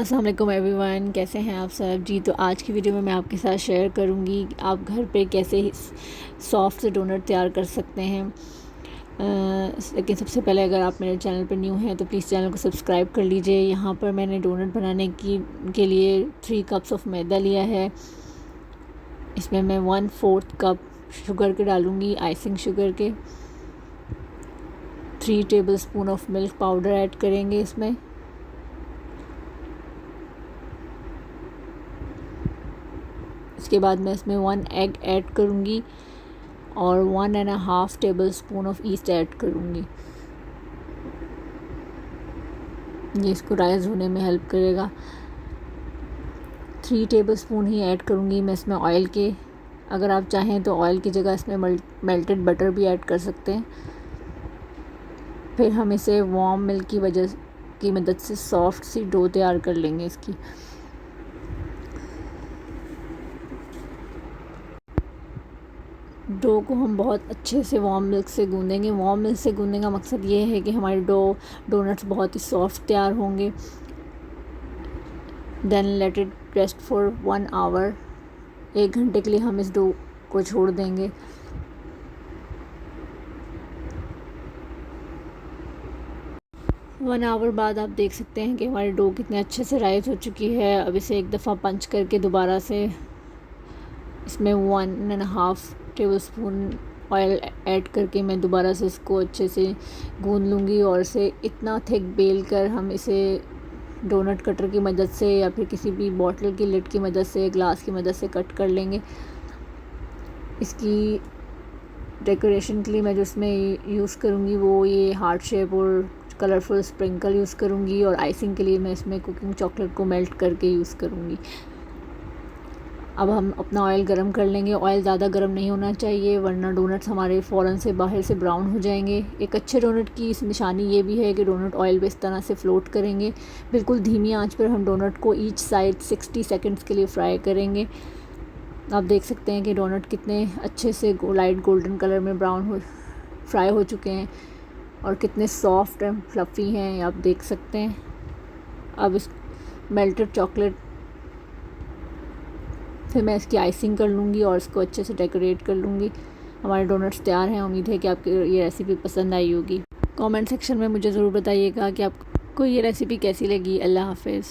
अस्सलाम वालेकुम एवरीवन, कैसे हैं आप सब जी। तो आज की वीडियो में मैं आपके साथ शेयर करूंगी आप घर पे कैसे सॉफ्ट से डोनट तैयार कर सकते हैं। लेकिन सबसे पहले अगर आप मेरे चैनल पर न्यू हैं तो प्लीज़ चैनल को सब्सक्राइब कर लीजिए। यहाँ पर मैंने डोनट बनाने के लिए 3 कप्स ऑफ मैदा लिया है। इसमें मैं 1/4 कप शुगर के डालूँगी, आइसिंग शुगर के। 3 tablespoon of milk powder add करेंगे इसमें। इसके बाद मैं इसमें 1 एग ऐड करूँगी और 1.5 टेबलस्पून ऑफ ईस्ट ऐड करूँगी। ये इसको राइज होने में हेल्प करेगा। 3 टेबलस्पून ही ऐड करूँगी मैं इसमें ऑयल के। अगर आप चाहें तो ऑयल की जगह इसमें मेल्टेड बटर भी ऐड कर सकते हैं। फिर हम इसे वार्म मिल्क की मदद से सॉफ्ट सी डो तैयार कर लेंगे इसकी। डो को हम बहुत अच्छे से वार्म मिल्क से गूँधेंगे। वार्म मिल्क से गूँधने का मकसद ये है कि हमारे डोनट्स बहुत ही सॉफ्ट तैयार होंगे। Then let it rest for 1 hour. 1 घंटे के लिए हम इस डो को छोड़ देंगे। वन आवर बाद आप देख सकते हैं कि हमारी डो कितने अच्छे से राइज हो चुकी है। अब इसे एक दफ़ा पंच करके दोबारा से इसमें 1.5 टेबलस्पून ऑयल ऐड करके मैं दोबारा से इसको अच्छे से गूंद लूँगी और इसे इतना थिक बेल कर हम इसे डोनट कटर की मदद से या फिर किसी भी बॉटल की लिड की मदद से, ग्लास की मदद से कट कर लेंगे। इसकी डेकोरेशन के लिए मैं जो इसमें यूज़ करूँगी वो ये हार्ट शेप और कलरफुल स्प्रिंकल यूज़ करूँगी, और आइसिंग के लिए मैं इसमें कुकिंग चॉकलेट को मेल्ट करके यूज़ करूँगी। अब हम अपना ऑयल गरम कर लेंगे। ऑयल ज़्यादा गरम नहीं होना चाहिए वरना डोनट्स हमारे फ़ौरन से बाहर से ब्राउन हो जाएंगे। एक अच्छे डोनट की इस निशानी ये भी है कि डोनट ऑयल पे इस तरह से फ़्लोट करेंगे। बिल्कुल धीमी आंच पर हम डोनट को ईच साइड 60 सेकंड्स के लिए फ्राई करेंगे। आप देख सकते हैं कि डोनट कितने अच्छे से लाइट गोल्डन कलर में फ्राई हो चुके हैं और कितने सॉफ्ट एंड फ्लफ़ी हैं, आप देख सकते हैं। अब इस मेल्टेड चॉकलेट फिर मैं इसकी आइसिंग कर लूँगी और इसको अच्छे से डेकोरेट कर लूँगी। हमारे डोनट्स तैयार हैं। उम्मीद है कि आपको ये रेसिपी पसंद आई होगी। कमेंट सेक्शन में मुझे ज़रूर बताइएगा कि आपको ये रेसिपी कैसी लगी। अल्लाह हाफ़िज़।